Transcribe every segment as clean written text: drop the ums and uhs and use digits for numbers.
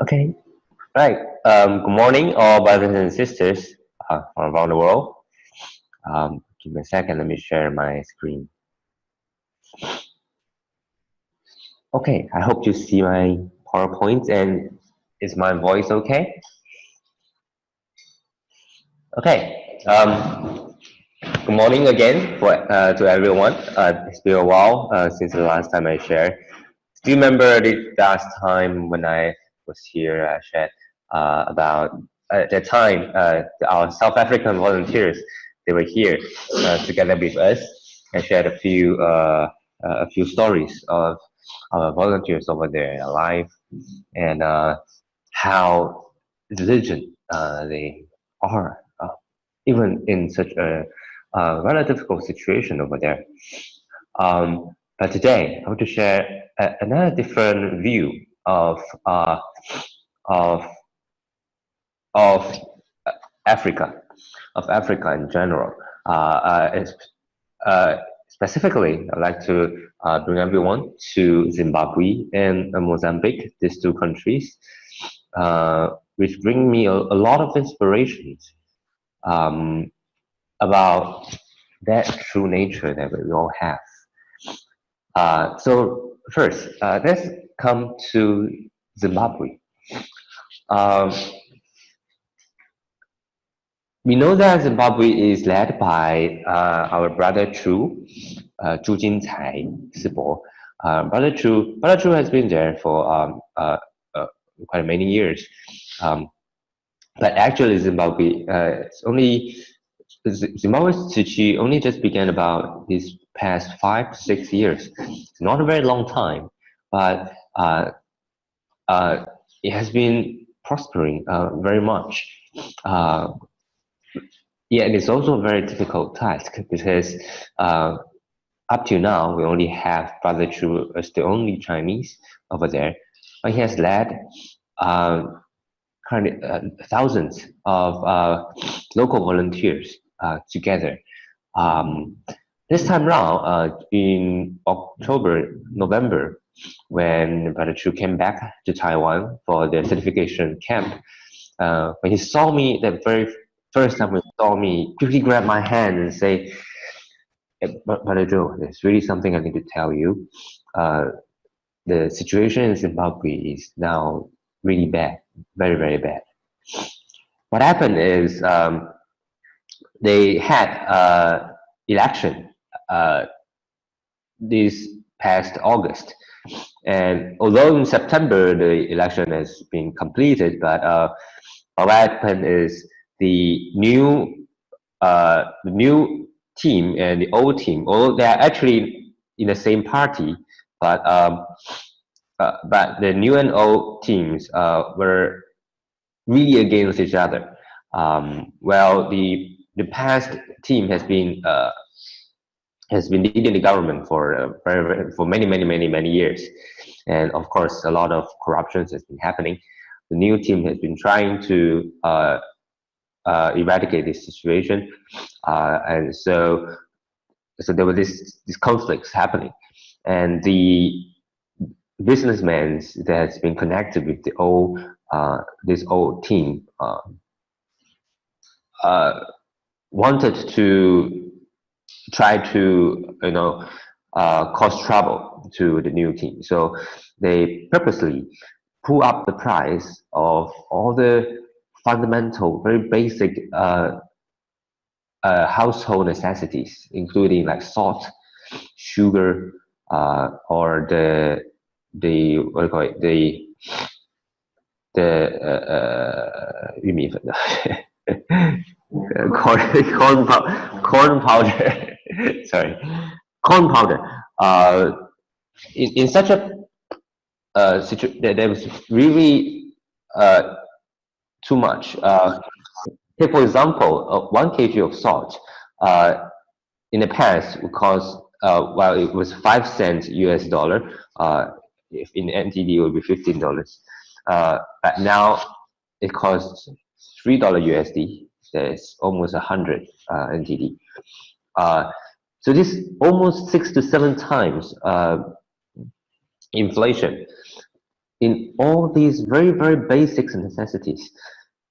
Okay, right. Good morning, all brothers and sisters from around the world. Give me a second. Let me share my screen. Okay, I hope you see my PowerPoint and is my voice okay? Okay. Good morning again to everyone. It's been a while since the last time I shared. Do you remember the last time when I was here? I shared about at that time our South African volunteers. They were here together with us and shared a few stories of our volunteers over there, their life, and how diligent they are, even in such a rather difficult situation over there. But today, I want to share another different view of of Africa, of Africa in general. Specifically, I'd like to bring everyone to Zimbabwe and Mozambique, these two countries, which bring me a lot of inspirations about that true nature that we all have. So first, let's come to Zimbabwe. Um, we know that Zimbabwe is led by our brother Chu, Chu Jincai Sibo. Brother Chu has been there for quite many years. But actually, Zimbabwe's Tsuchi only just began about these past 5 to 6 years. It's not a very long time, but it has been prospering very much. Yeah, and it's also a very difficult task because up to now we only have Brother Chu as the only Chinese over there, but he has led thousands of local volunteers together. This time around, in November, when Brother Chu came back to Taiwan for the certification camp, when he saw me, the very first time he saw me, quickly grabbed my hand and say, Brother Joe, there's really something I need to tell you. The situation in Zimbabwe is now really bad, very, very bad. What happened is they had election this past August. And although in September the election has been completed, but what happened is the new team and the old team, although they are actually in the same party, but the new and old teams were really against each other. Well, the past team has been leading the government for many years, and of course a lot of corruption has been happening. The new team has been trying to eradicate this situation, and so there were these conflicts happening, and the businessmen that's been connected with the this old team wanted to try to cause trouble to the new team. So they purposely pull up the price of all the fundamental, very basic household necessities, including like salt, sugar, or the what do you call it, corn powder. Sorry, corn powder. In such a situation, there was really too much. Take for example, 1 kg of salt in the past would cost, well, it was 5 cents US dollar. If in NTD it would be $15. But now it costs $3 USD. That's almost 100 NTD. So this almost 6 to 7 times inflation. in all these very, very basic necessities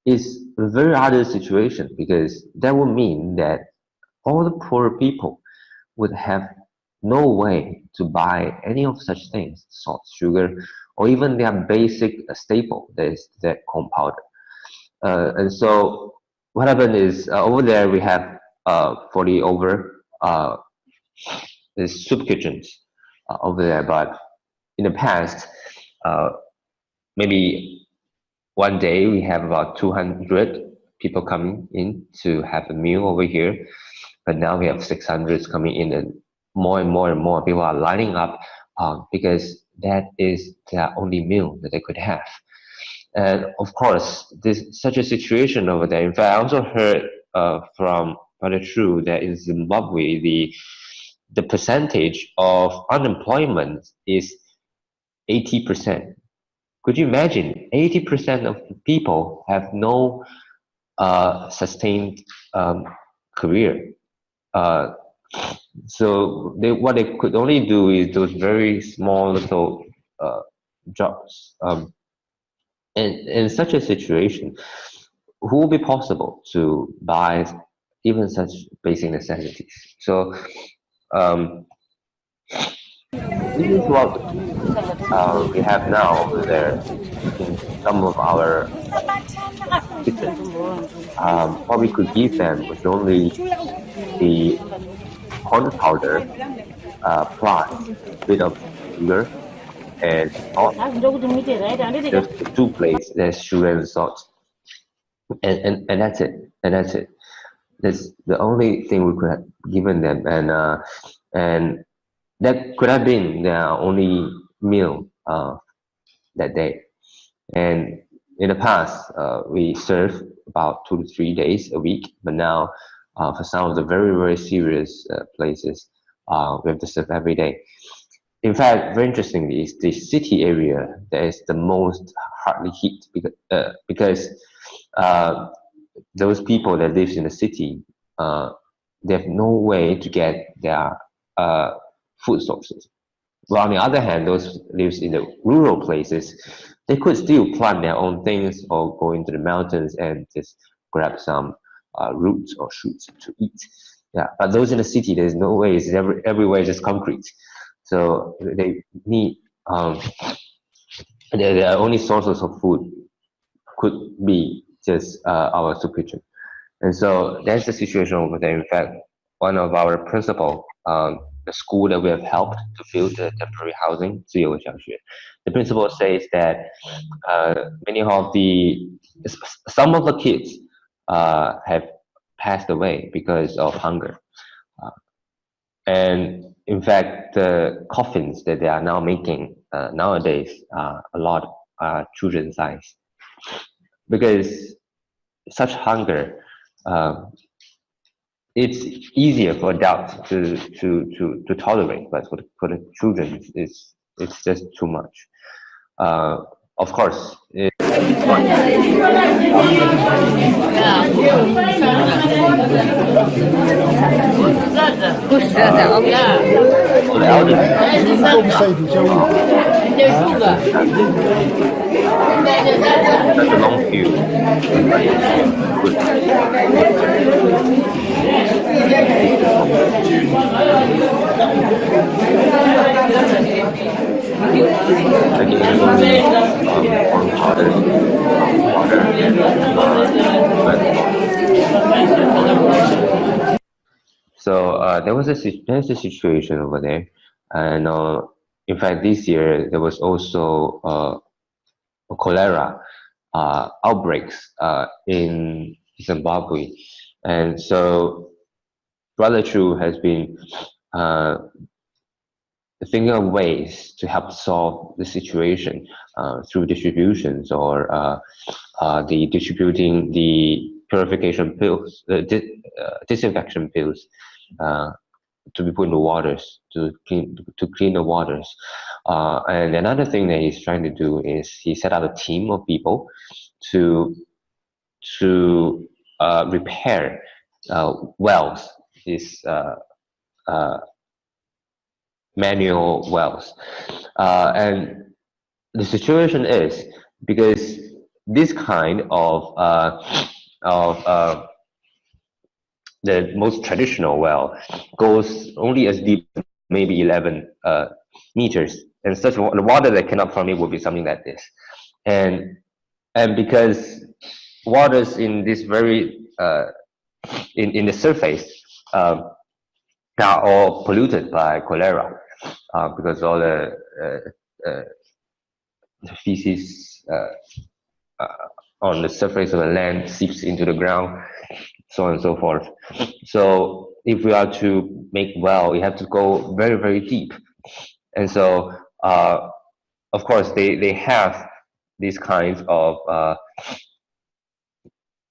is a very other situation, because that would mean that all the poor people would have no way to buy any of such things, salt, sugar, or even their basic staple, that is that corn powder. And so what happened is, over there we have 40 over soup kitchens over there, but in the past, uh, maybe one day we have about 200 people coming in to have a meal over here, but now we have 600 coming in, and more people are lining up because that is their only meal that they could have. And of course, this such a situation over there. In fact, I also heard from Brother True that in Zimbabwe, the percentage of unemployment is 80%. Could you imagine? 80% of the people have no sustained career. Uh, so what they could only do is those very small little jobs. And in such a situation, who will be possible to buy even such basic necessities? So this is what we have now over there in some of our kitchens. What we could give them was only the corn powder plus a bit of sugar and salt. Just the two plates, there's sugar and salt, and that's it. And that's it. That's the only thing we could have given them, and that could have been their only meal that day. And in the past, we served about 2 to 3 days a week, but now for some of the very, very serious places, we have to serve every day. In fact, very interestingly, is the city area that is the most hardly hit, because those people that live in the city, they have no way to get their food sources. Well, on the other hand, those lives in the rural places, they could still plant their own things or go into the mountains and just grab some roots or shoots to eat. Yeah, but those in the city, there's no way. It's everywhere just concrete. So they need their only sources of food could be just our soup kitchen. And so that's the situation over there. In fact, one of our principal, the school that we have helped to build the temporary housing, 自由小学, the principal says that some of the kids have passed away because of hunger. And in fact, the coffins that they are now making nowadays are a lot children size, because such hunger, it's easier for adults to tolerate, but for the children, it's just too much. Of course, for the elders, such a long queue. So there's a situation over there, and in fact this year there was also cholera outbreaks in Zimbabwe, and so Brother Chu has been thinking of ways to help solve the situation through distributions, or the distributing the purification pills, disinfection pills, to be put in the waters to clean the waters. And another thing that he's trying to do is he set up a team of people to repair wells, these manual wells, and the situation is because this kind of the most traditional well goes only as deep as maybe 11 meters, and such the water that cannot from it will be something like this, and because waters in this very in the surface um, are all polluted by cholera because all uh, the feces on the surface of the land seeps into the ground, so on and so forth. So if we are to make well, we have to go very, very deep. And so, of course, they have these kinds of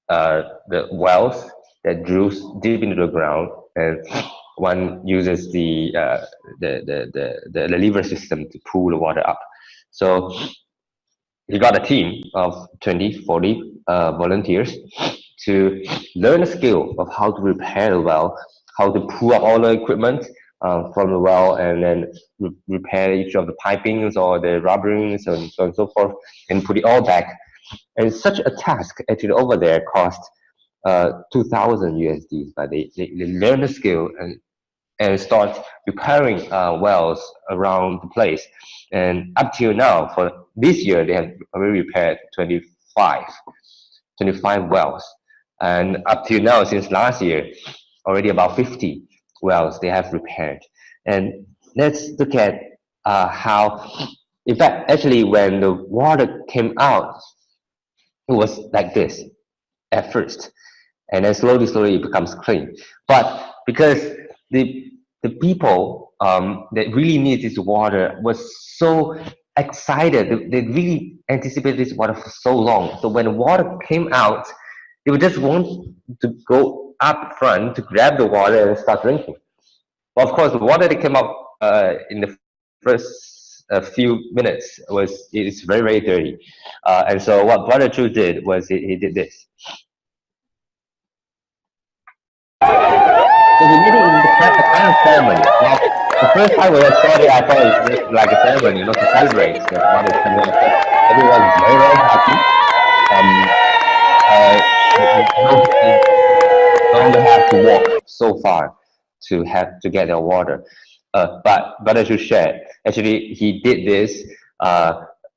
the wells that drills deep into the ground, and one uses the lever system to pull the water up. So he got a team of 20, 40 volunteers to learn the skill of how to repair the well, how to pull up all the equipment from the well, and then repair each of the pipings or the rubberings and so on and so forth, and put it all back. And such a task actually over there cost 2,000 USD, but they learn the skill and start repairing wells around the place. And up till now, for this year, they have already repaired 25 wells. And up till now, since last year, already about 50 wells they have repaired. And let's look at how, in fact, actually, when the water came out, it was like this at first, and then slowly it becomes clean. But because the people that really need this water was so excited, they really anticipated this water for so long. So when the water came out, they would just want to go up front to grab the water and start drinking. Well, of course, the water that came up in the first few minutes was it's very, very dirty. And so what Brother Chu did was he did this. So he made it in the kind of ceremony. Now, the first time when I saw it, I thought it was just like a ceremony, to celebrate that one is coming up. Everyone was very, very happy. No longer have to walk so far to get their water. But Brother Chu shared, actually, he did this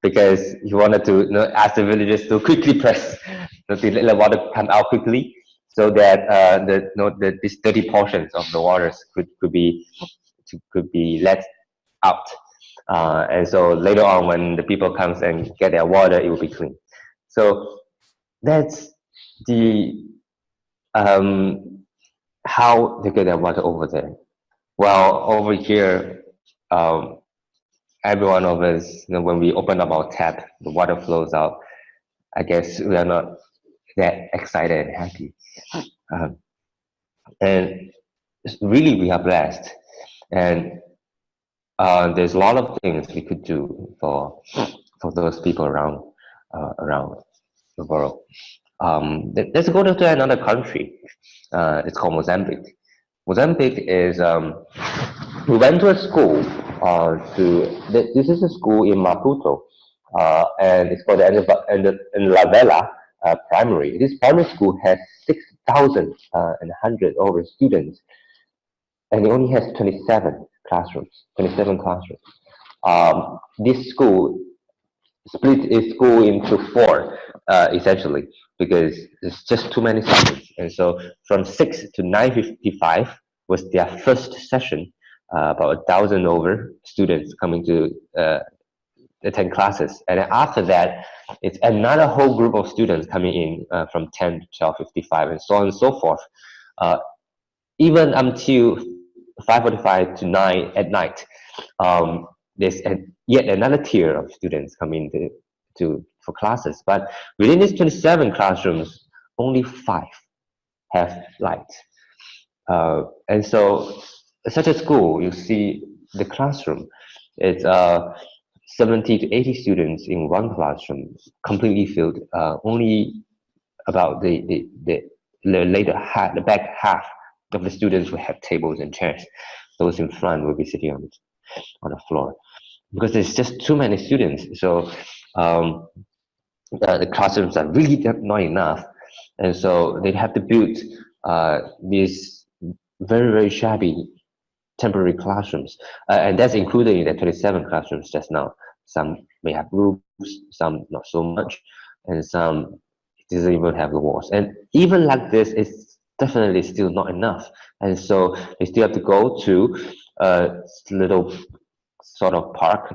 because he wanted to ask the villagers to quickly press to let the water come out quickly, so that these dirty portions of the waters could be let out. And so later on, when the people comes and get their water, it will be clean. So that's the how they get their water over there. Well, over here, every one of us, when we open up our tap, the water flows out. I guess we are not that excited and happy. And really, we are blessed. And there's a lot of things we could do for those people around the world. Let's go to another country. It's called Mozambique. Mozambique is we went to a school this is a school in Maputo, and it's called the Lavela Primary. This primary school has 6,100 over students, and it only has 27 classrooms. This school split its school into four, essentially, because there's just too many students. And so from 6 to 9:55 was their first session, about 1,000 over students coming to attend classes. And then after that, it's another whole group of students coming in from 10 to 12:55, and so on and so forth. Even until 5:45 to 9 at night, there's yet another tier of students coming for classes. But within these 27 classrooms, only 5 have lights. And so such a school, you see the classroom, it's 70 to 80 students in one classroom, completely filled. Only about the later half, the back half of the students will have tables and chairs. Those in front will be sitting on the floor. because there's just too many students. So the classrooms are really not enough, and so they have to build these very shabby temporary classrooms, and that's included in the 27 classrooms just now. Some may have roofs, some not so much, and some doesn't even have the walls. And even like this, it's definitely still not enough. And so they still have to go to a little sort of park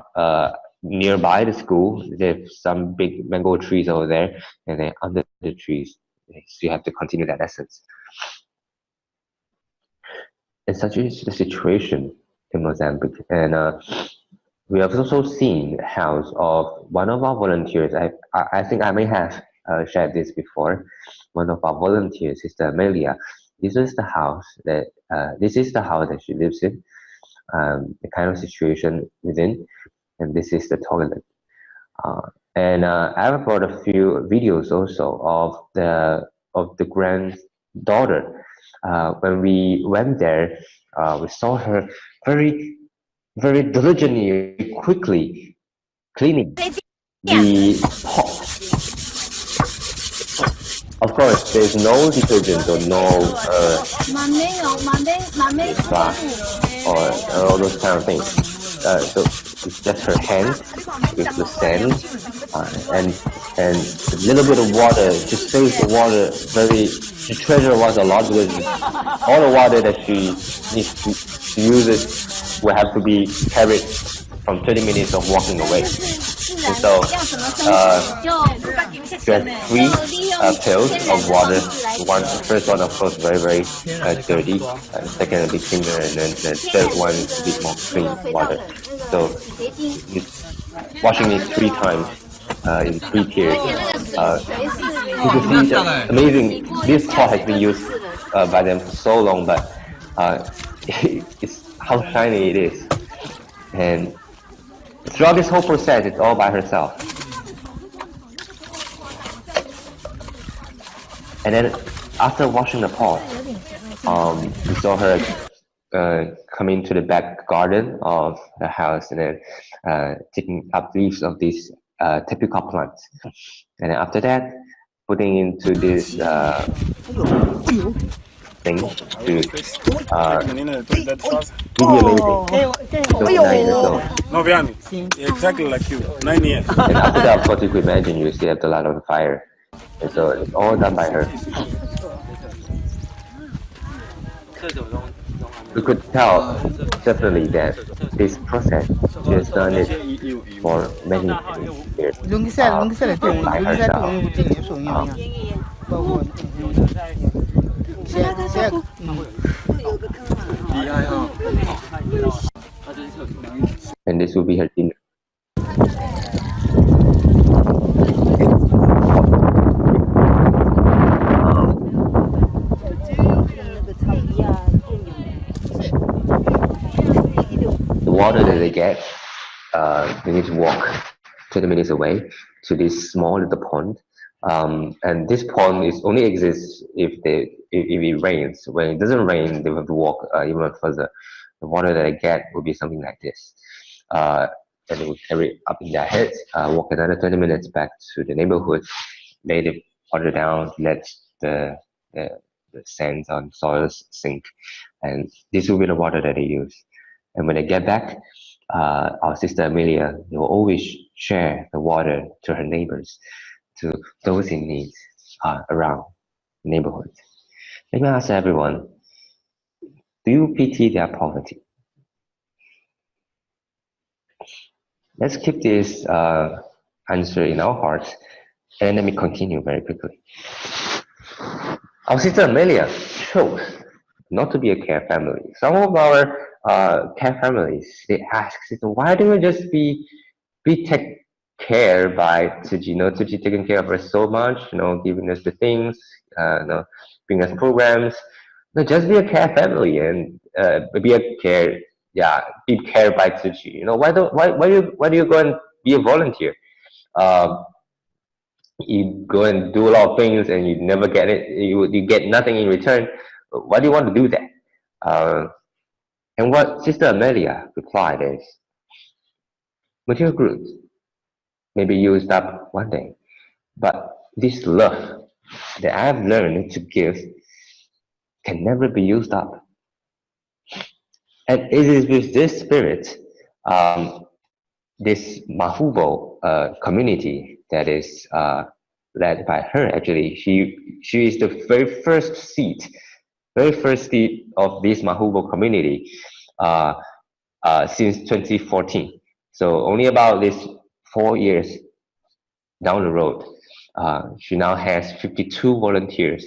nearby the school. There's some big mango trees over there, and then under the trees, so you have to continue that lessons. And such is the situation in Mozambique. And we have also seen the house of one of our volunteers. I think I may have shared this before. One of our volunteers, Sister Amelia. This is the house that she lives in. The kind of situation within, and this is the toilet. And I brought a few videos also of the granddaughter. When we went there, we saw her very diligently, quickly cleaning the pot. Of course, there's no detergent or no or all those kind of things. So it's just her hand with the sand and a little bit of water. Just saves the water she treasures water a lot, because all the water that she needs to use it will have to be carried from 30 minutes of walking away. And so she has 3 pails of water. The first one, of course, very dirty. The second a bit cleaner, and then the third one is a bit more clean water. So washing it 3 times in 3 tiers. You can see amazing. This pot has been used by them for so long, but it's how shiny it is. And throughout this whole process, it's all by herself. And then after washing the pot, we saw her come into the back garden of the house and then taking up leaves of these typical plants. And then after that, putting into this thing to really amazing. No, exactly like you, 9 years. And after that, of course, you could imagine you still have the light on fire. And so it's all done by her. You could tell definitely that this process, she has done it for many years by herself. And this will be her dinner. The water that they get, they need to walk 20 minutes away to this small little pond. And this pond only exists if it rains. When it doesn't rain, they have to walk even further. The water that they get will be something like this. And they will carry it up in their heads, walk another 20 minutes back to the neighborhood, lay the water down, let the sands on soils sink. And this will be the water that they use. And when they get back, our sister Amelia will always share the water to her neighbors, to those in need around the neighborhood. Let me ask everyone, do you pity their poverty? Let's keep this answer in our hearts, and let me continue very quickly. Our sister Amelia chose not to be a care family. Some of our care families, they ask, why don't we just be taken care by Tsuji? Tsuji taking care of us so much, giving us the things, bringing us programs. No, just be a care family and be cared by Tsuji. Why do you go and be a volunteer? You go and do a lot of things and you never get it. You get nothing in return. Why do you want to do that? And what Sister Amelia replied is, material goods may be used up one day, but this love that I've learned to give can never be used up. And it is with this spirit, this Mahubo community that is led by her. Actually, she is the very first seat of this Mahubo community since 2014. So only about this 4 years down the road, she now has 52 volunteers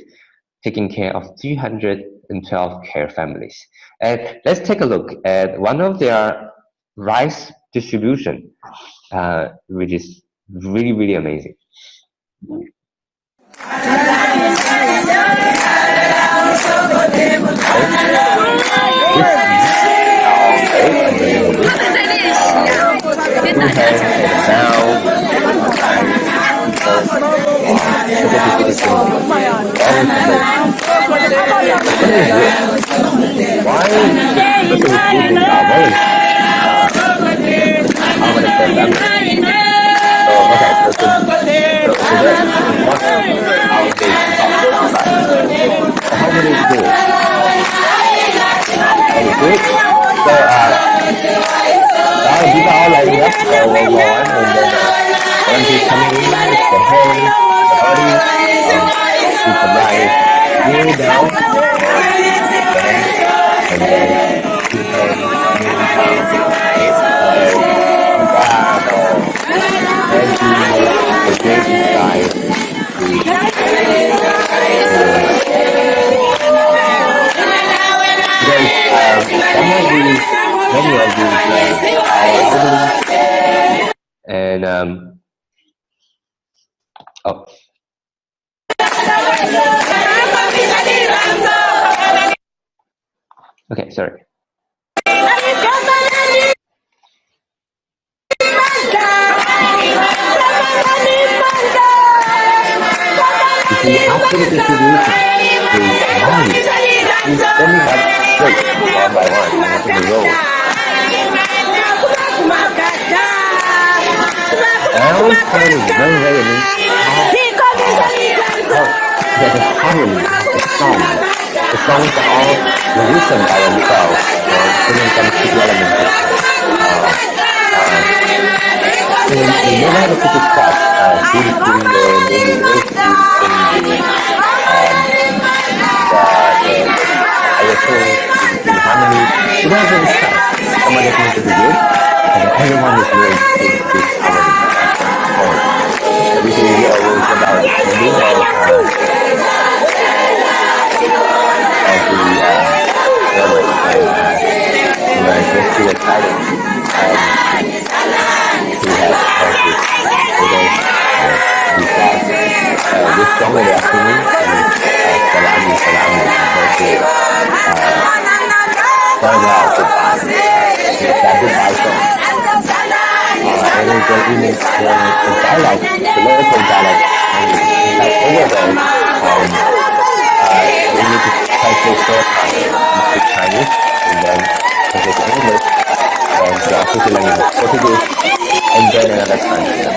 taking care of 312 care families. And let's take a look at one of their rice distribution, which is really, really amazing. And oh. Okay, sorry. After the distribution, then we have straight one by one in the row. I always find it very, very amazing that the harmony, the songs are all written by themselves, bringing some key elements. We never have to discuss between the harmony. We don't have to discuss. Someone is going to be good, and everyone is doing this harmony. Everything is always about the meaning of the just too excited to have this song that they are singing Salami Salami compared to Farewell Goodbye. It's that goodbye song. And then the dialect, the local dialect, like over there, we need to translate short into Chinese, and then translate to English, and the official language is Portuguese, and then another translation.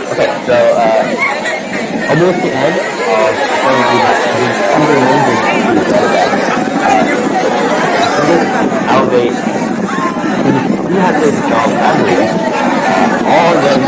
Okay, so almost the end of when we have something amazing to do how they we have this strong family, all of them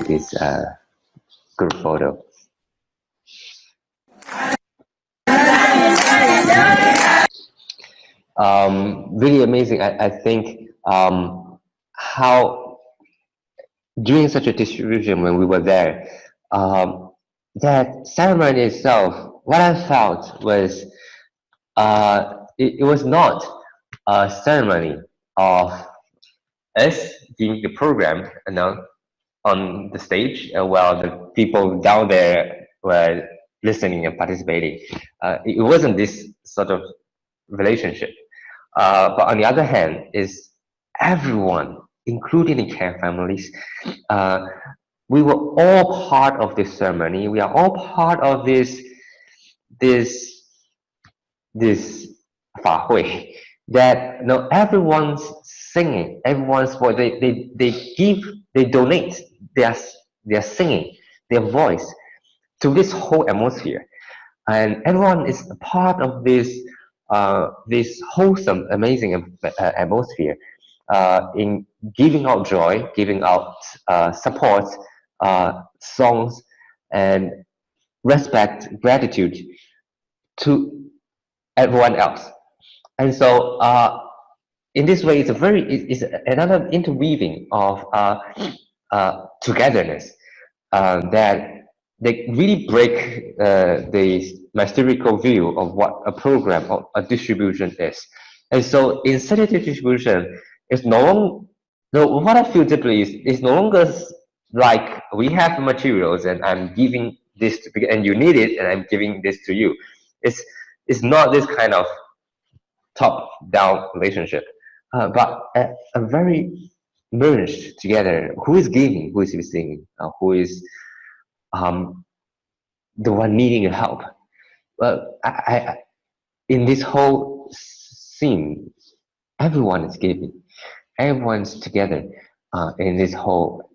this group photo. Really amazing. I think how during such a distribution when we were there, that ceremony itself, what I felt was it was not a ceremony of us giving the program, on the stage, while the people down there were listening and participating. It wasn't this sort of relationship. But on the other hand, is everyone, including the care families, uh, we were all part of this ceremony. We are all part of this this 法会, that everyone's singing, everyone's voice, they donate their singing, their voice to this whole atmosphere, and everyone is a part of this wholesome, amazing atmosphere, in giving out joy, giving out support, songs, and respect, gratitude to everyone else. And so, in this way, it's another interweaving of togetherness, that they really break the mystical view of what a program or a distribution is. And so, in sedative distribution, it's no longer, what I feel deeply is no longer like we have materials and I'm giving this to, and you need it and I'm giving this to you. It's not this kind of top-down relationship, but a very merged together. Who is giving? Who is receiving? Who is the one needing help? Well, in this whole scene, everyone is giving. Everyone's together in this whole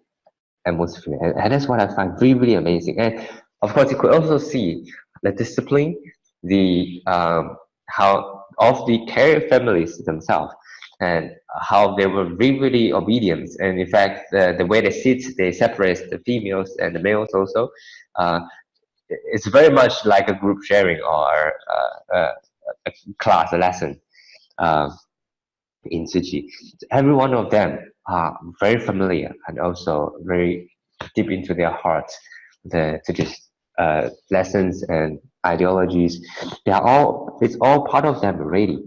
atmosphere, and that's what I find really, really amazing. And of course, you could also see the discipline, the how of the care families themselves, and how they were really, really obedient. And in fact, the way they sit, they separate the females and the males also. It's very much like a group sharing or a class, a lesson in Tzu. Every one of them are very familiar and also very deep into their hearts the Tzu's lessons and ideologies. It's all part of them already.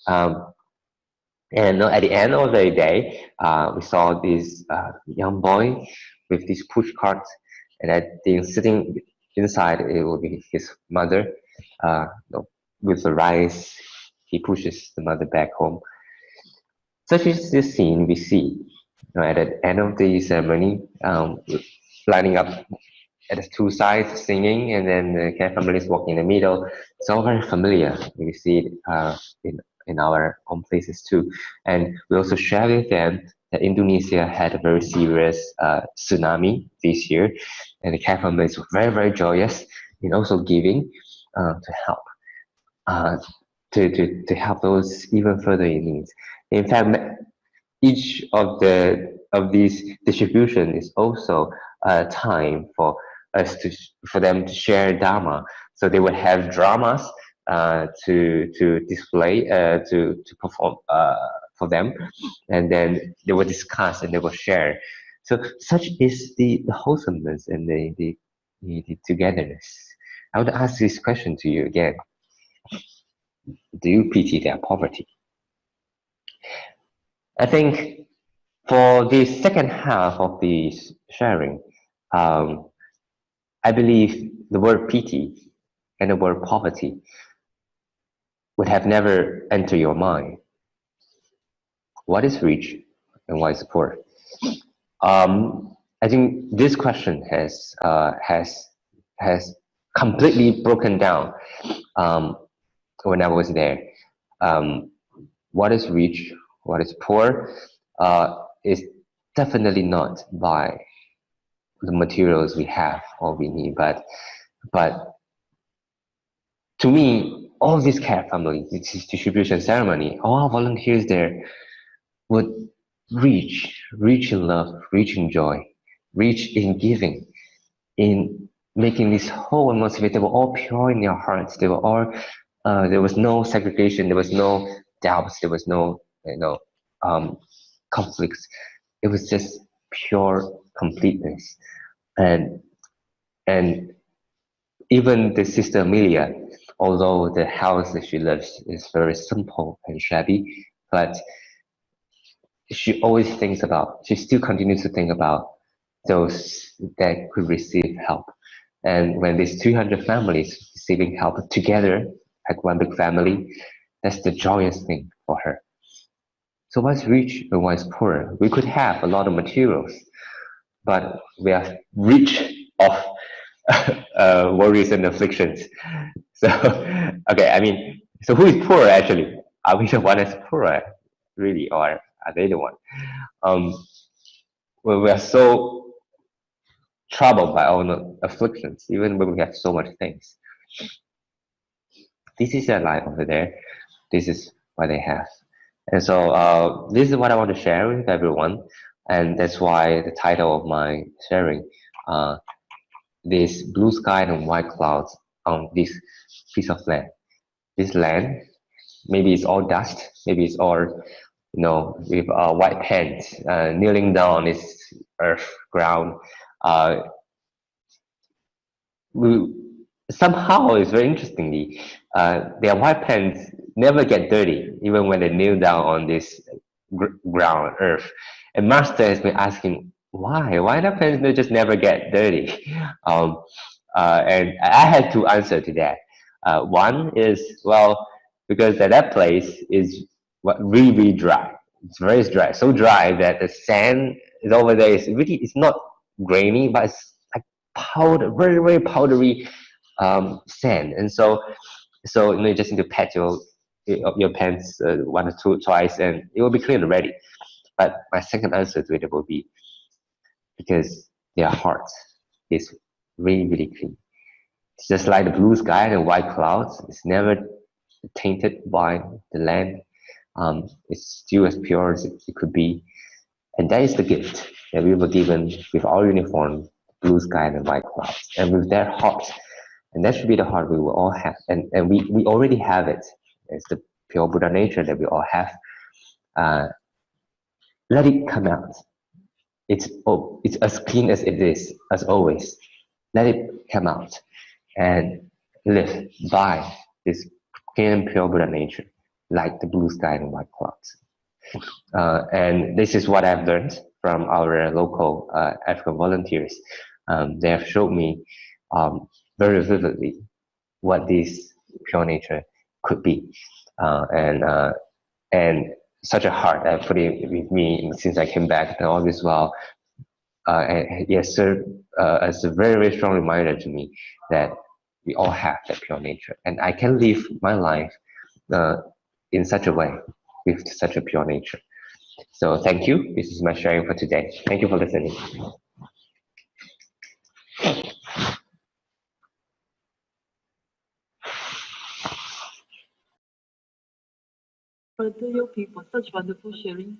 And at the end of the day, we saw this young boy with this push cart, and I think sitting inside it will be his mother. With the rice, he pushes the mother back home. Such is the scene we see at the end of the ceremony, lining up at the two sides singing, and then the care families walk in the middle. It's all very familiar. We see it in our own places too. And we also share with them that Indonesia had a very serious tsunami this year, and the care families were very, very joyous in also giving to help. To help those even further in need. In fact, each of these distribution is also a time for them to share dharma. So they would have dramas to display to perform for them, and then they will discuss and they will share. So such is the wholesomeness and the togetherness. I would ask this question to you again. Do you pity their poverty? I think for the second half of the sharing, I believe the word pity and the word poverty would have never entered your mind. What is rich and what is poor? I think this question has completely broken down when I was there. What is rich, what is poor, is definitely not by the materials we have or we need, but to me, all these care families, this distribution ceremony, all our volunteers there would reach in love, reach in joy, reach in giving, in making this whole atmosphere. They were all pure in their hearts. They were all, there was no segregation, there was no doubts, there was no, conflicts. It was just pure completeness. And even the Sister Amelia, although the house that she lives is very simple and shabby, but she always thinks about, she still continues to think about those that could receive help. And when these 200 families receiving help together, like one big family, that's the joyous thing for her. So one's rich and one's poor. We could have a lot of materials, but we are rich of worries and afflictions. So, okay, I mean, so who is poor actually? Are we the one that's poor, really, or are they the one? Um, well, we are so troubled by all the afflictions, even when we have so much things. This is their life over there. This is what they have. And so this is what I want to share with everyone. And that's why the title of my sharing, this blue sky and white clouds on this piece of land. This land, maybe it's all dust, maybe it's all, with white pants, kneeling down on this earth ground. Uh, we, somehow, it's very interestingly, their white pants never get dirty, even when they kneel down on this ground, earth. And Master has been asking, why the pants just never get dirty? Um, and I had to answer to that. One is, well, because that place is really, really dry. It's very dry, so dry that the sand is over there. It's not grainy, but it's like powder, very, very powdery sand. And so you just need to pat your pants one or two twice, and it will be clean already. But my second answer to it will be because their heart is really, really clean. It's just like the blue sky and white clouds. It's never tainted by the land. It's still as pure as it could be. And that is the gift that we were given with our uniform, blue sky and white clouds, and with their hearts. And that should be the heart we will all have. And we already have it. It's the pure Buddha nature that we all have. Let it come out. It's as clean as it is, as always. Let it come out and live by this clean and pure Buddha nature, like the blue sky and white clouds. And this is what I've learned from our local African volunteers. They have showed me very vividly what this pure nature could be, and such a heart that put it with me since I came back, and all this while, and it has served as a very, very strong reminder to me that we all have that pure nature, and I can live my life in such a way with such a pure nature. So thank you. This is my sharing for today. Thank you for listening. Brother Yoke, for such wonderful sharing.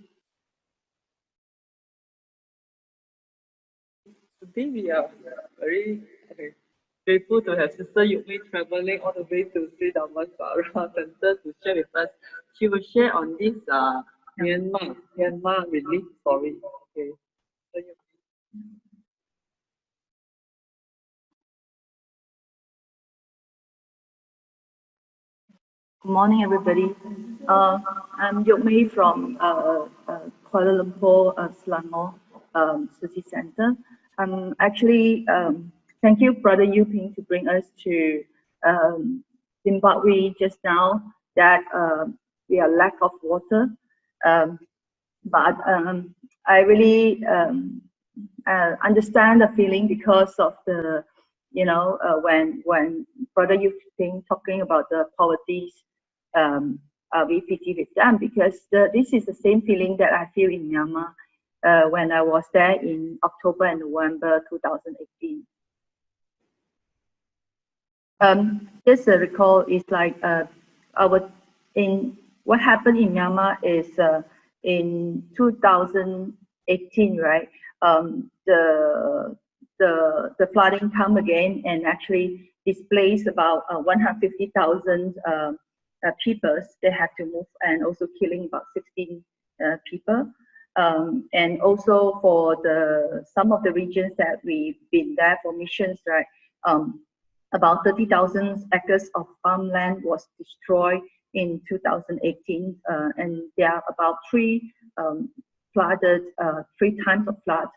Today we are very grateful to have Sister Yoke traveling all the way to Sri Dhammasara Center to share with us. She will share on this Myanmar relief story. Okay. Good morning, everybody. I'm Yoke from Kuala Lumpur, Selangor City Center. Actually, thank you, Brother Yuping, to bring us to Zimbabwe just now. That we are lack of water, but I really understand the feeling because of the, when Brother Yuping talking about the poverty. We pity with them because this is the same feeling that I feel in Myanmar when I was there in October and November 2018. Just a recall is like what happened in Myanmar is in 2018, right? The flooding come again and actually displaced about 150,000 people. They have to move, and also killing about 16 people. And also for some of the regions that we've been there for missions, right? About 30,000 acres of farmland was destroyed in 2018, and there are about three flooded, 3 times of flood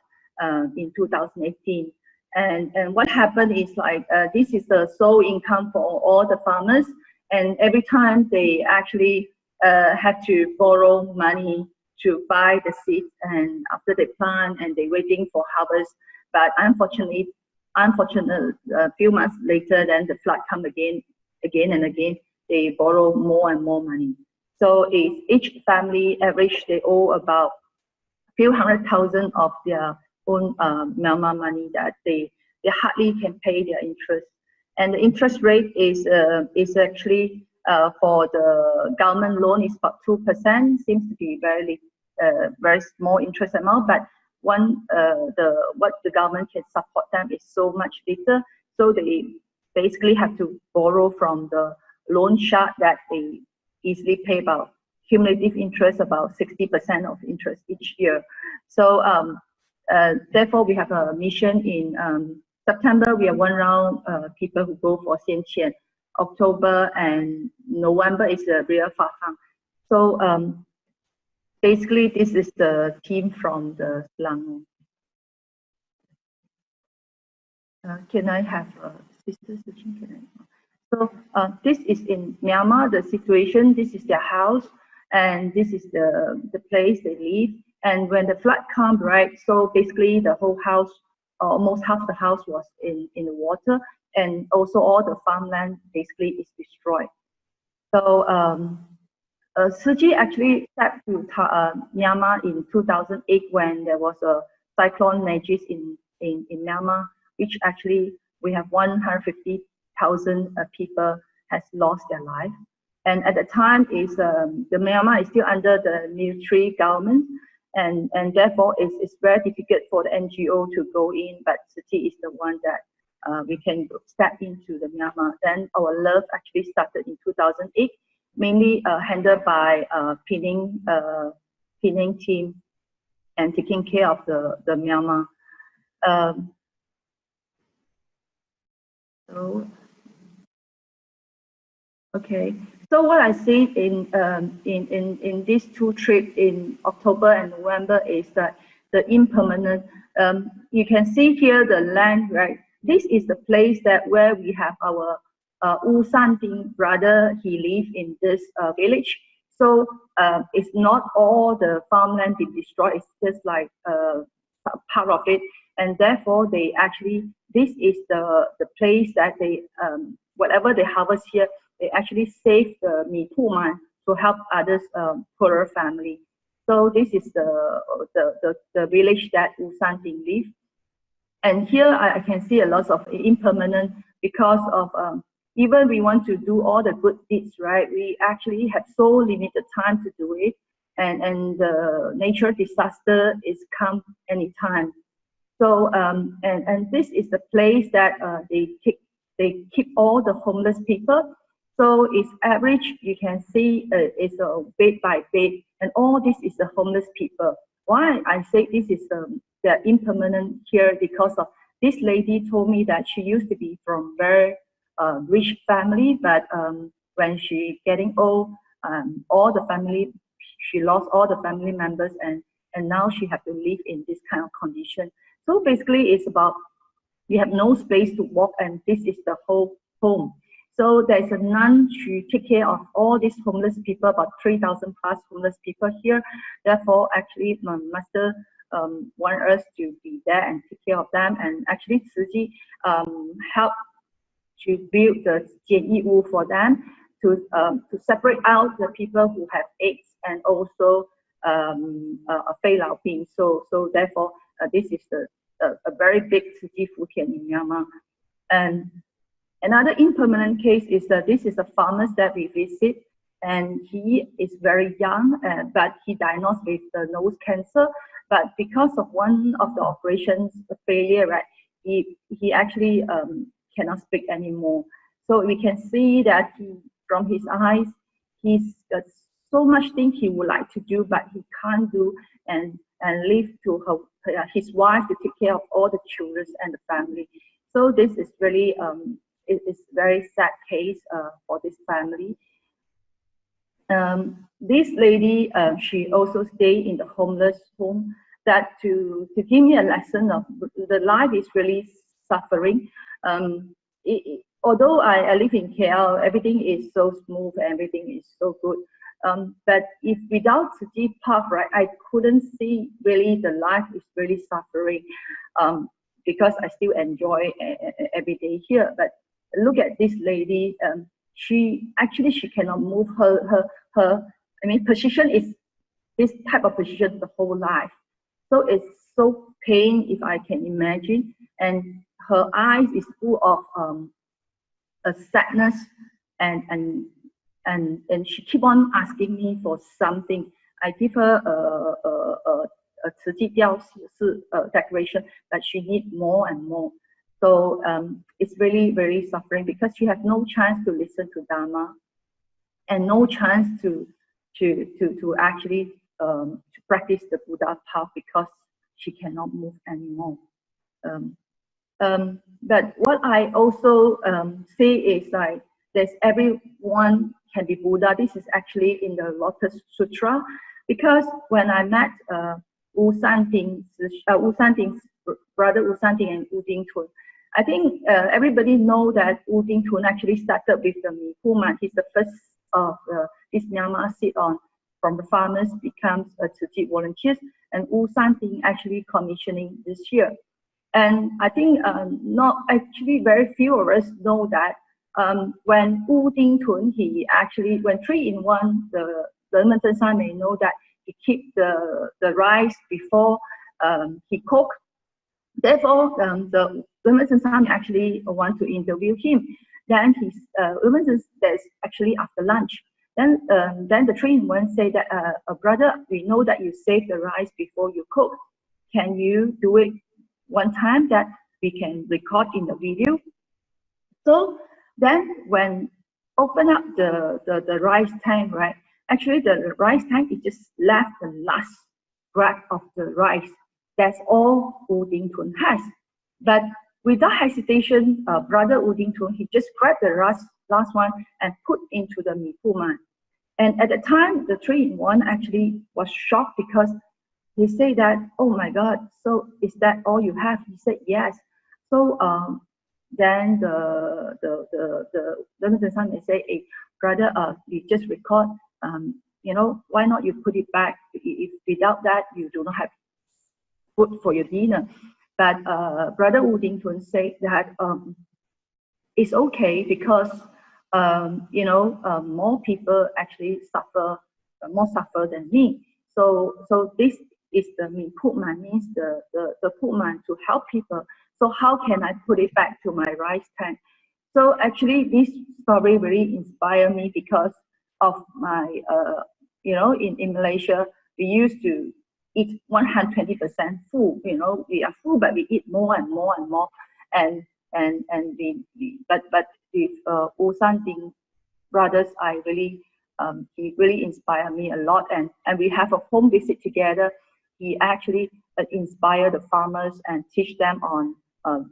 in 2018. And what happened is like, this is the sole income for all the farmers. And every time they actually have to borrow money to buy the seeds, and after they plant and they're waiting for harvest. But unfortunately, a few months later, then the flood come again and again. They borrow more and more money. So each family average, they owe about a few $100,000 of their own Myammar money that they hardly can pay their interest. And the interest rate is actually for the government loan is about 2%. Seems to be very small interest amount, but what the government can support them is so much little. So they basically have to borrow from the loan shark that they easily pay about cumulative interest about 60% of interest each year. So therefore we have a mission in September. We have 1 round people who go for sentient. October and November is the real Fatang. So basically this is the team from the Selangor. Can I have Sister Suchin? So this is in Myanmar, the situation. This is their house, and this is the place they live. And when the flood comes, right, so basically the whole house, almost half the house was in the water, and also all the farmland basically is destroyed. So Suji actually stepped to Myanmar in 2008 when there was a cyclone Magis in Myanmar, which actually we have 150,000 people has lost their life. And at the time is the Myanmar is still under the military government, and therefore it's very difficult for the NGO to go in, but Suji is the one that we can step into the Myanmar. Then our love actually started in 2008, mainly handled by pinning team and taking care of the Myanmar. Okay. So what I see in these 2 trips in October and November is that the impermanent. You can see here the land, right? This is the place that where we have our Wu Santing brother. He lives in this village. So it's not all the farmland be destroyed. It's just like part of it, and therefore they actually, this is the place that they whatever they harvest here, they actually save the Mituman to help others poorer family. So this is the village that Wu Santing live. And here I can see a lot of impermanent because of even we want to do all the good deeds, right? We actually have so limited time to do it, and the nature disaster is come anytime. So and this is the place that they keep all the homeless people. So it's average. You can see it's a bed by bed, and all this is the homeless people. Why I say this is the impermanent here, because of this lady told me that she used to be from very rich family, but when she getting old, all the family, she lost all the family members, and now she have to live in this kind of condition. So basically it's about, we have no space to walk, and this is the whole home. So there's a nun to take care of all these homeless people, about 3,000 plus homeless people here. Therefore, actually, my master want us to be there and take care of them. And actually, Suji helped to build the Jian Wu for them to separate out the people who have AIDS and also Fei Lao Ping. So therefore, this is a very big Suji Futian in Myanmar. And another impermanent case is that this is a farmer that we visit, and he is very young, but he diagnosed with the nose cancer. But because of one of the operations failure, right, he actually cannot speak anymore. So we can see that from his eyes, he's got so much things he would like to do, but he can't do, and leave to his wife to take care of all the children and the family. So this is really it's very sad case for this family. This lady, she also stayed in the homeless home, that to give me a lesson of the life is really suffering. Although I live in KL, everything is so smooth, everything is so good. But if without Tzu Chi path, right, I couldn't see really the life is really suffering, because I still enjoy every day here. But look at this lady, she cannot move her I mean, position is this type of position the whole life. So it's so pain, if I can imagine. And her eyes is full of a sadness, and she keep on asking me for something. I give her a 慈济吊饰decoration, but she need more and more. So it's really very suffering, because she has no chance to listen to Dharma, and no chance to actually to practice the Buddha path, because she cannot move anymore. But what I also say is like, there's everyone can be Buddha. This is actually in the Lotus Sutra, because when I met Wu Santing's brother Wu Santing and Wu Ding-tun, I think everybody know that Wu Ding-tun actually started with the Myammar. He's the first of this Myammar sit-on from the farmers becomes a Tzu Chi volunteers, and Wu Santing actually commissioning this year. And I think not actually very few of us know that when Wu Ding-tun, he actually, when 3-in-1, the Lemon San may know that he keep the rice before he cook. Therefore, the Lemon San actually want to interview him. Then he's that's actually after lunch. Then the 3-in-1 say that brother, we know that you save the rice before you cook. Can you do it one time that we can record in the video? So then when open up the rice tank, right? Actually, the rice tank is just left the last grab of the rice. That's all Wu Ding-tun has. But without hesitation, brother Wu Ding-tun, he just grabbed the last one and put into the Myammar. And at the time, the 3-in-1 actually was shocked, because he said that, oh my God, so is that all you have? He said yes. So then the Lemon San may say, hey, brother, you just record, you know, why not you put it back? If without that, you do not have food for your dinner. But brother Wu Ding-tun said that it's okay, because you know, more people actually suffer, more suffer than me. So this is the Myammar, means the Myammar to help people. So how can I put it back to my rice tank? So actually, this story really inspired me, because of my, you know, in Malaysia, we used to eat 120% full. You know, we are full, but we eat more and more and more. And but with Wu Santing brothers, I really he really inspired me a lot, and we have a home visit together. He actually inspired the farmers and teach them on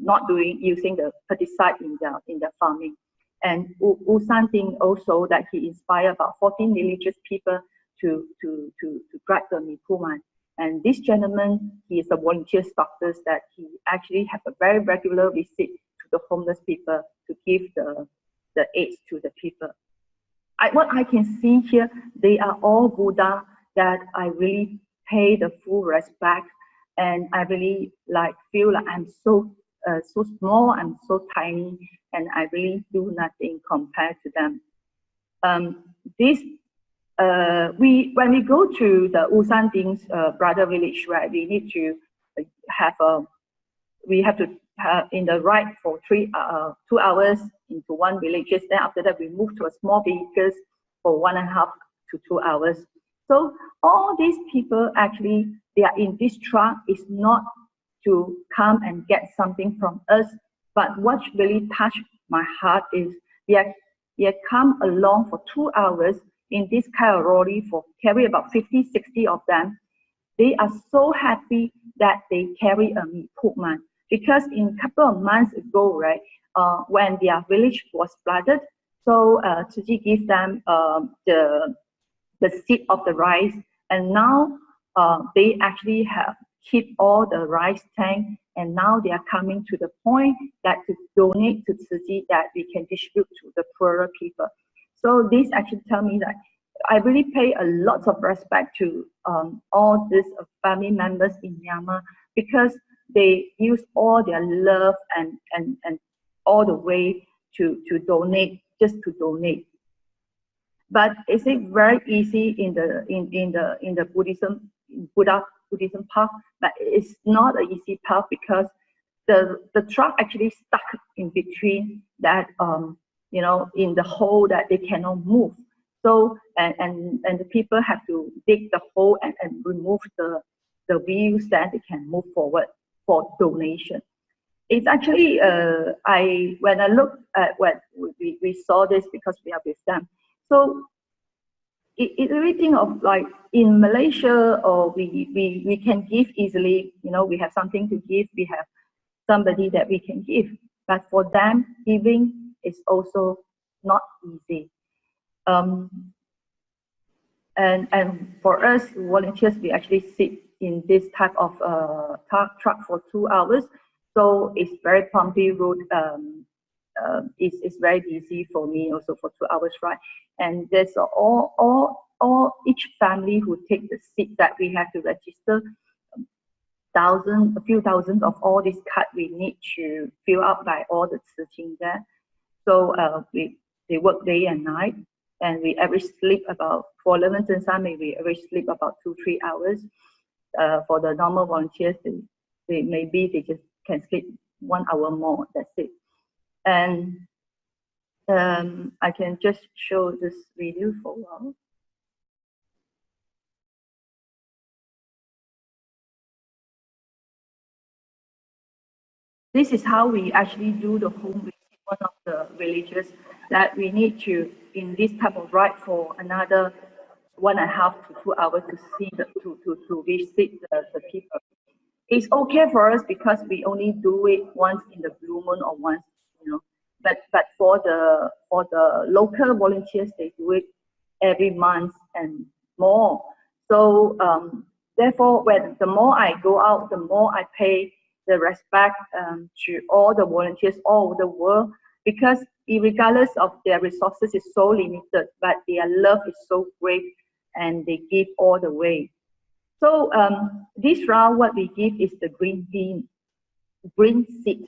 not using the pesticide in their farming. And Wu Santing also, that he inspired about 14 religious people to grab the Myammar. And this gentleman, he is a volunteer doctor, that he actually have a very regular visit to the homeless people to give the aids to the people. What I can see here, they are all Buddha that I really pay the full respect, and I really feel like I'm so small, I'm so tiny, and I really do nothing compared to them. When we go to the Wu Santing's brother village, right, we need to have in the ride for 2 hours into one village. Then after that, we move to a small vehicles for 1.5 to 2 hours. So all these people actually, they are in this truck is not to come and get something from us, but what really touched my heart is they come along for 2 hours in this kind of lorry, for carry about 50, 60 of them. They are so happy that they carry a Myammar, because in a couple of months ago, right, when their village was flooded, so Tzu Chi gave them the seed of the rice, and now they actually have keep all the rice tank, and now they are coming to the point that to donate to Tzu Chi that we can distribute to the poorer people. So this actually tell me that I really pay a lot of respect to all these family members in Myanmar, because they use all their love and all the way to donate, just to donate. But is it very easy in the Buddhism path? But it's not an easy path, because the truck actually stuck in between that you know, in the hole that they cannot move. So and the people have to dig the hole and remove the wheels, that they can move forward for donation. It's actually when I look at what we saw this, because we are with them. So it really think of like in Malaysia, or we can give easily, you know, we have something to give, we have somebody that we can give. But for them, giving is also not easy. And for us volunteers, we actually sit in this type of truck for 2 hours. So it's very bumpy road. It's very busy for me also for 2 hours ride. And there's each family who take the seat that we have to register. A few thousands of all these cards we need to fill up by all the Tzu Chi there. So they work day and night, and we average sleep about, for 11 we average sleep about 2-3 hours. For the normal volunteers, they just can sleep 1 hour more, that's it. And I can just show this video for a while. This is how we actually do the home visit. One of the villages that we need to, in this type of ride, for another 1.5 to 2 hours to see to visit the people. It's okay for us because we only do it once in the blue moon or once, you know. But for the local volunteers, they do it every month and more. So therefore, when the more I go out, the more I pay the respect to all the volunteers all over the world, because regardless of their resources is so limited, but their love is so great, and they give all the way. So this round, what we give is the green bean seed.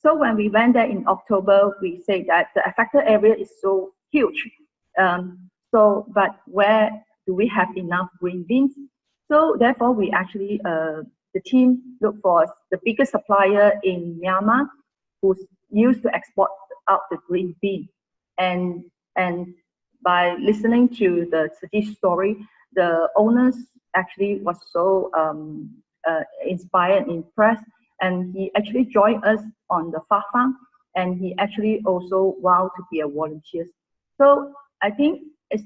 So when we went there in October, we say that the affected area is so huge. But where do we have enough green beans? So therefore, we actually the team look for the biggest supplier in Myanmar, who's used to export out the green bean, and by listening to the Tzu Chi story, the owners actually was so inspired and impressed, and he actually joined us on the farm, and he actually also vowed to be a volunteer. So I think is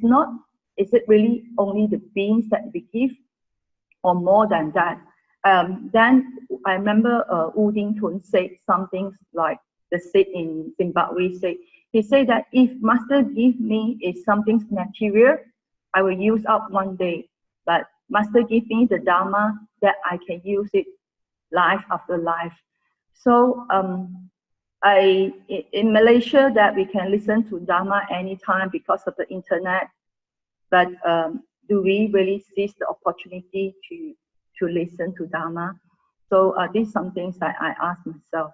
it really only the beans that we give, or more than that? Then I remember Udin Tun said something like the said in Zimbabwe said. He said that if Master give me is something material, I will use up one day. But Master give me the dharma that I can use it life after life. So in Malaysia that we can listen to dharma anytime because of the internet. But do we really seize the opportunity to listen to dharma? So these are some things that I ask myself.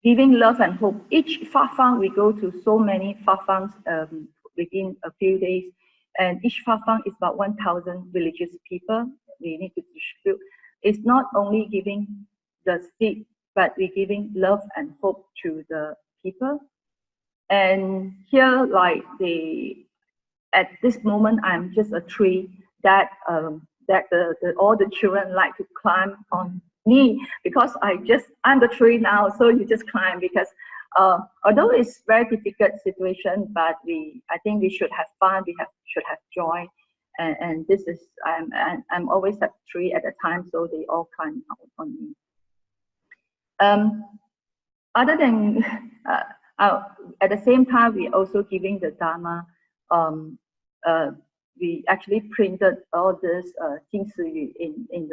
Giving love and hope. Each Fafang, we go to so many Fafangs within a few days, and each Fafang is about 1,000 villages people. We need to distribute. It's not only giving the seed, but we're giving love and hope to the people. And here, like at this moment, I'm just a tree that all the children like to climb on me, because I'm the tree now, so you just climb, because although it's very difficult situation, but I think we should have fun, should have joy, and this is I'm always a tree at the time, so they all climb out on me. Other than At the same time, we also giving the dharma. We actually printed all this Jing in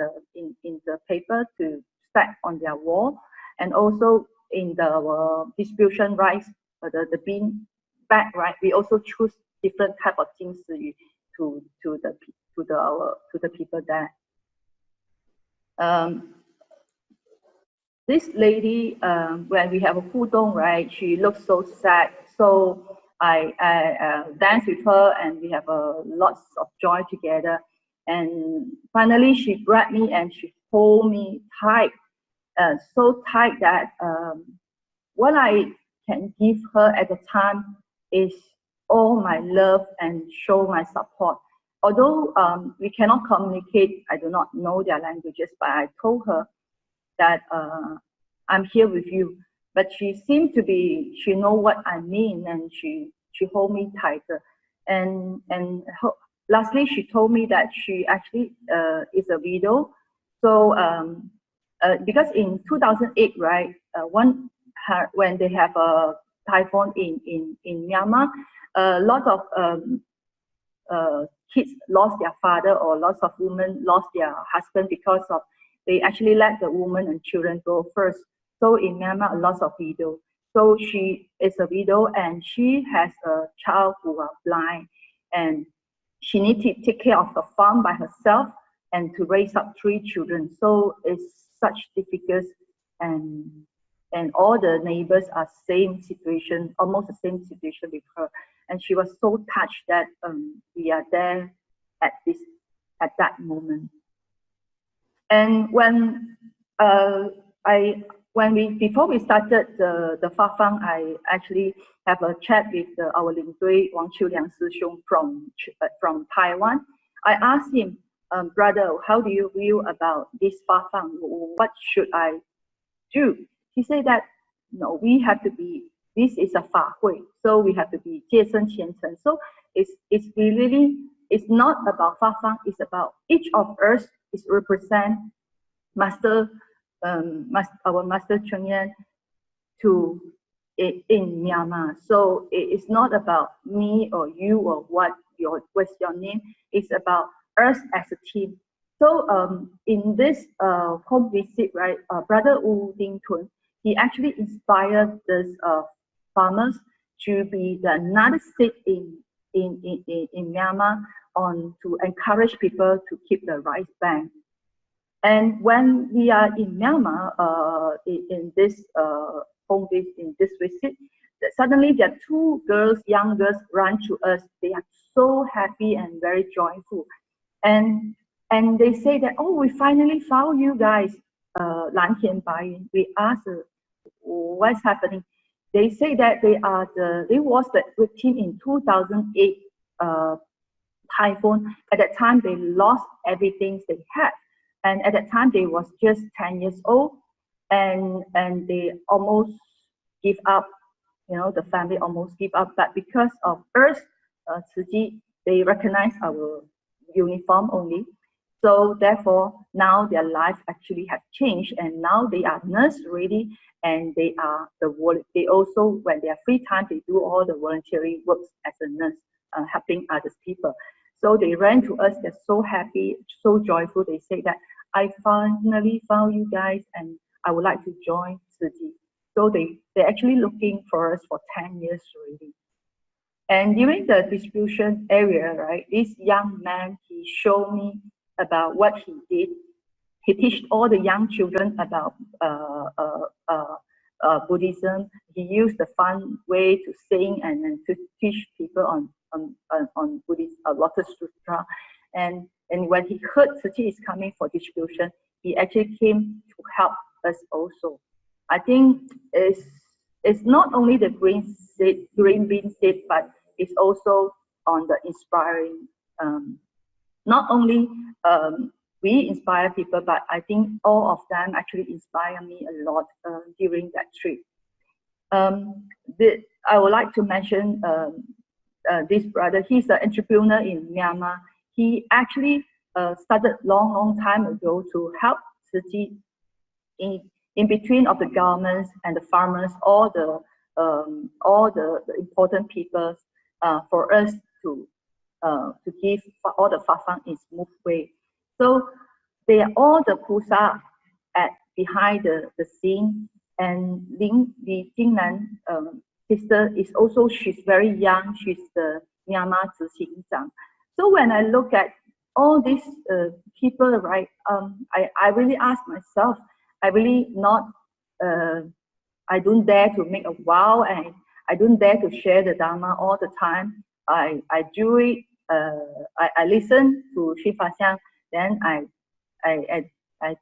the paper to stack on their wall, and also in the distribution rice, the bean bag, right? We also choose different type of Jing to the people there. This lady, when we have a hudong, right? She looks so sad. So I danced with her, and we have lots of joy together. And finally, she grabbed me and she pulled me tight, so tight that what I can give her at the time is all my love and show my support. Although we cannot communicate, I do not know their languages, but I told her that I'm here with you. But she seemed to be, she know what I mean, and she hold me tighter. And lastly, she told me that she actually is a widow. So because in 2008, right, when they have a typhoon in Myanmar, a lot of kids lost their father, or lots of women lost their husband because of they actually let the women and children go first. So in Myanmar, a lot of widows. So she is a widow, and she has a child who are blind, and she needs to take care of the farm by herself and to raise up 3 children. So it's such difficult, and all the neighbors are same situation, almost the same situation with her. And she was so touched that we are there at that moment. And when before we started the Fafang, I actually have a chat with our Lingdui Wang Liang Sishong from Taiwan. I asked him, brother, how do you feel about this Fafang? What should I do? He said that no, we have to be. This is a Fa Hui, so we have to be 戒身虔诚. So it's really, it's not about Fafang. It's about each of us is represent our Master Cheng Yen in Myanmar. So it's not about me or you or what's your name. It's about us as a team. So in this home visit, right, Brother Wu Ding Tun, he actually inspired this farmers to be another state in Myanmar to encourage people to keep the rice bank. And when we are in Myanmar in this home visit, in this visit, suddenly there are 2 girls, young girls, run to us. They are so happy and very joyful, and they say that, oh, we finally found you guys, Lan Tian Bai. We asked what's happening. They say that they was the victim in 2008 typhoon. At that time, they lost everything they had, and at that time they was just 10 years old, and they almost give up. You know, the family almost give up, but because of us, Tzu Chi, they recognize our uniform only. So therefore, now their life actually have changed, and now they are nurse ready, and they are they also, when they are free time, they do all the voluntary works as a nurse, helping other people. So they ran to us. They're so happy, so joyful. They say that I finally found you guys, and I would like to join Tzu Chi. So they're actually looking for us for 10 years already. And during the distribution area, right, this young man, he showed me about what he did. He teach all the young children about Buddhism. He used the fun way to sing and to teach people on Buddhist Lotus Sutra. And when he heard Tzu Chi is coming for distribution, he actually came to help us also. I think it's not only the green bean seed, but it's also on the inspiring. Not only we inspire people, but I think all of them actually inspire me a lot during that trip. I would like to mention this brother. He's an entrepreneur in Myanmar. He actually started long time ago to help Tzu Chi in between of the governments and the farmers, all the all the important people for us to give all the Fafang in smooth way. So they are all the Pusa at behind the scene, and the Jingnan sister is also, she's very young, she's the Myammar Zixing. So when I look at all these people, right, I really ask myself, I really not, I don't dare to make a vow, and I don't dare to share the Dharma all the time. I do it, I listen to Sri Faxiang, then I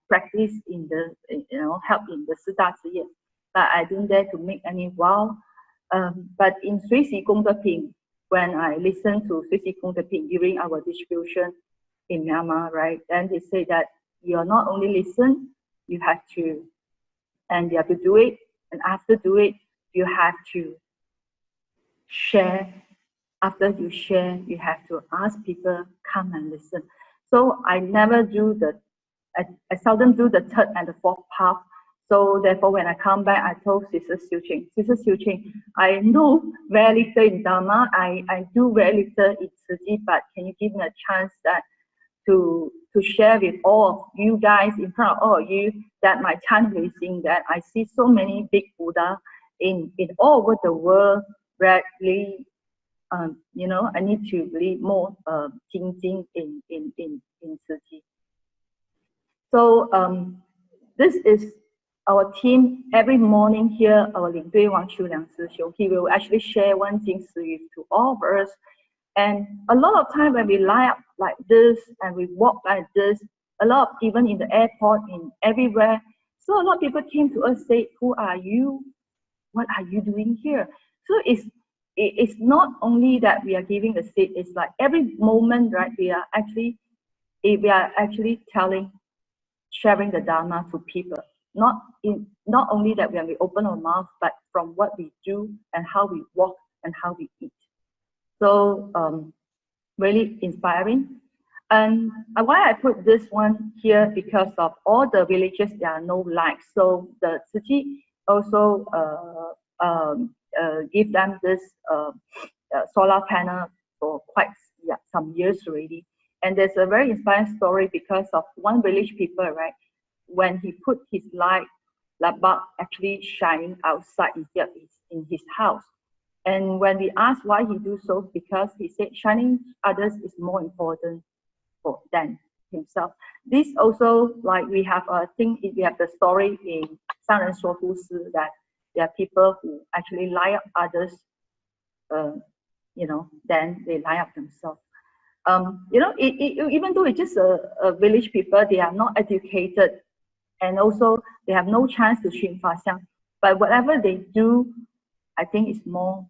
practice in the, help in the Sida Ziye, but I don't dare to make any vow. But in Sui Si Kung De Ping, when I listen to Sui Si Kung De Ping during our distribution in Myanmar, right, then they say that you're not only listen, you have to, and you have to do it, and after do it, you have to share. After you share, you have to ask people come and listen. So I never do I seldom do the third and the fourth path. So therefore, when I come back, I told Sister Siu Ching, I know very little in Dharma, I do very little in Tzu Chi, but can you give me a chance that to share with all of you guys, in front of all of you, that my chanting is seeing that I see so many big Buddha in all over the world, really, I need to read more Jing in Tzu Chi. So this is our team. Every morning here, our Lin Dui Wang Shu Liang Si Xiong, he will actually share one Jing Si to all of us. And a lot of time when we line up like this and we walk like this, a lot of, even in the airport, in everywhere, so a lot of people came to us, say, who are you? What are you doing here? So it's not only that we are giving a seat, it's like every moment, right, we are actually telling, sharing the Dharma to people. Not only that when we open our mouth, but from what we do and how we walk and how we eat. So really inspiring. And why I put this one here, because of all the villages, there are no lights. So the Tzu Chi also give them this solar panel for quite some years already. And there's a very inspiring story because of one village people, right? When he put his light bulb actually shining outside instead of in his house. And when we asked why he do so, because he said shining others is more important than himself. This also, like we have a thing, we have the story in Sanren Shuo Hu Si, that there are people who actually lie up others, then they lie up themselves. Even though it's just a village people, they are not educated, and also they have no chance to Xin Fa Xiang. But whatever they do, I think it's more,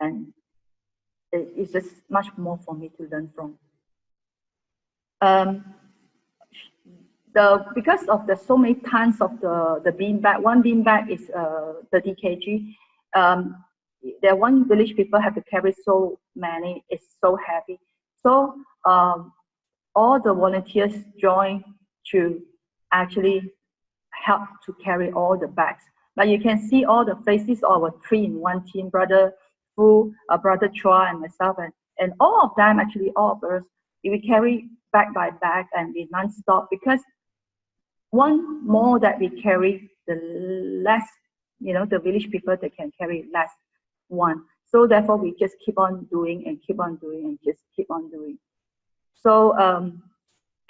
and it's just much more for me to learn from. Because of the so many tons of the beanbag, one beanbag is 30 kg. There one village people have to carry so many, it's so heavy. So all the volunteers join to actually help to carry all the bags. But you can see all the faces of our 3-in-1 team, Brother Fu, Brother Chua, and myself, and all of them, actually all of us, we carry bag by bag and we non-stop, because one more that we carry, the less, the village people, they can carry less one. So therefore we just keep on doing and keep on doing and just keep on doing. So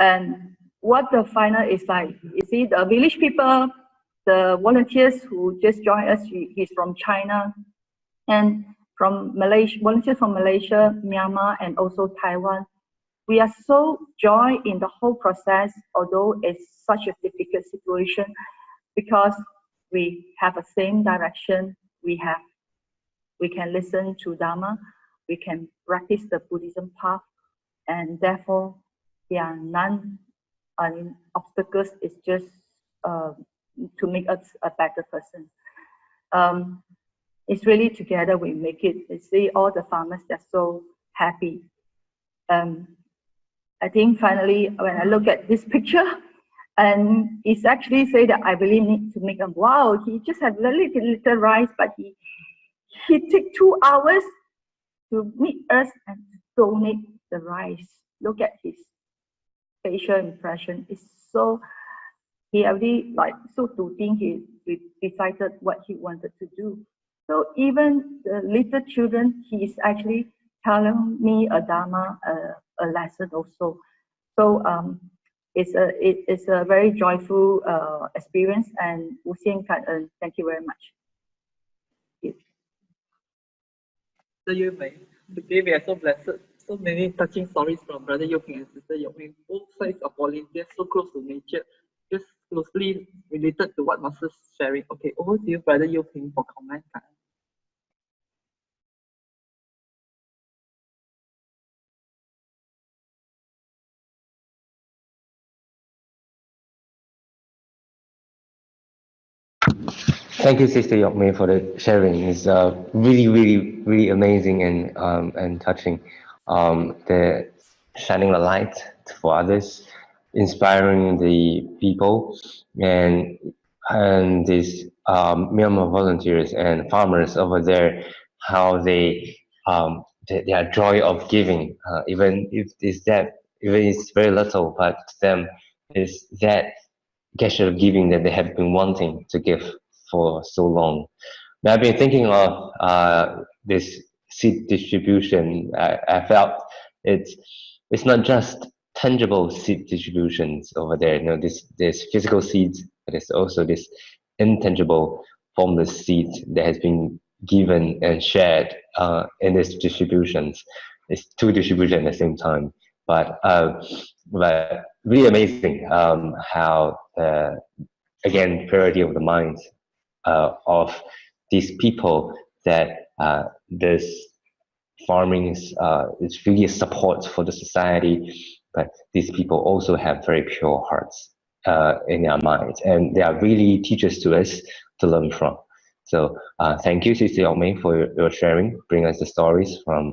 and what the final is like, you see the village people, the volunteers who just joined us, he's from China, and from Malaysia, volunteers from Malaysia, Myanmar, and also Taiwan. We are so joy in the whole process, although it's such a difficult situation, because we have the same direction. We can listen to Dharma, we can practice the Buddhism path, and therefore there are none obstacles. It's just to make us a better person. It's really together we make it. You see all the farmers, they're so happy. I think finally, when I look at this picture, And it's actually say that I really need to make a wow. He just had very little rice, but he took 2 hours to meet us and donate the rice. Look at his facial impression. It's so, he already like so to think he decided what he wanted to do. So even the little children, he is actually telling me a dharma, a lesson also. So it's a very joyful experience. And Wu Xian Kan En, thank you very much. So you may. Today we are so blessed. So many touching stories from Brother Yoke and Sister Yoke. Both sides of volunteers so close to nature, just closely related to what Master's sharing. Okay, over to you, Brother Yoke, for comment. Thank you, Sister Yokme, for the sharing. It's really amazing and touching. The shining the light for others, inspiring the people, and these Myanmar volunteers and farmers over there, how they their joy of giving, even if it's very little, but to them is that gesture of giving that they have been wanting to give for so long. Now, I've been thinking of this seed distribution. I felt it's not just tangible seed distributions over there. You know, there's physical seeds, but there's also this intangible, formless seed that has been given and shared in these distributions. It's two distributions at the same time, but really amazing how again purity of the mind of these people that this farming is really a support for the society, but these people also have very pure hearts in their minds, and they are really teachers to us to learn from. So thank you, Sister Yokme, for your sharing, bring us the stories from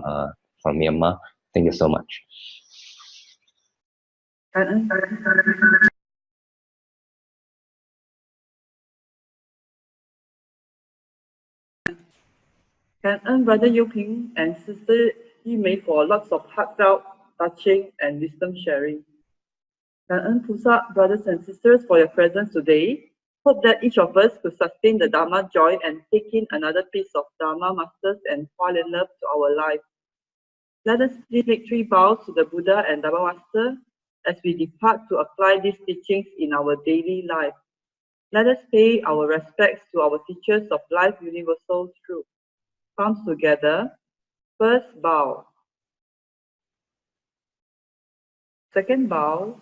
Myanmar. Thank you so much. Can earn Brother Yoke and Sister Yimei for lots of heartfelt, touching, and wisdom sharing. Can earn Pusa, brothers and sisters, for your presence today. Hope that each of us could sustain the Dharma joy and take in another piece of Dharma masters and fall in love to our life. Let us please make 3 vows to the Buddha and Dharma Master as we depart to apply these teachings in our daily life. Let us pay our respects to our teachers of life universal truth. Palms together. First bow. Second bow.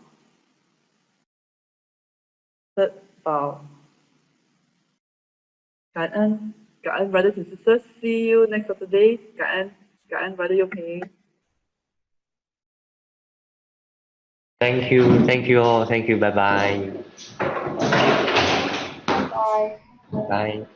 Third bow. Ka'an, brothers and sisters. See you next Saturday. Ka'an, Brother Yoke. Thank you all. Thank you. Bye-bye. Bye. Bye.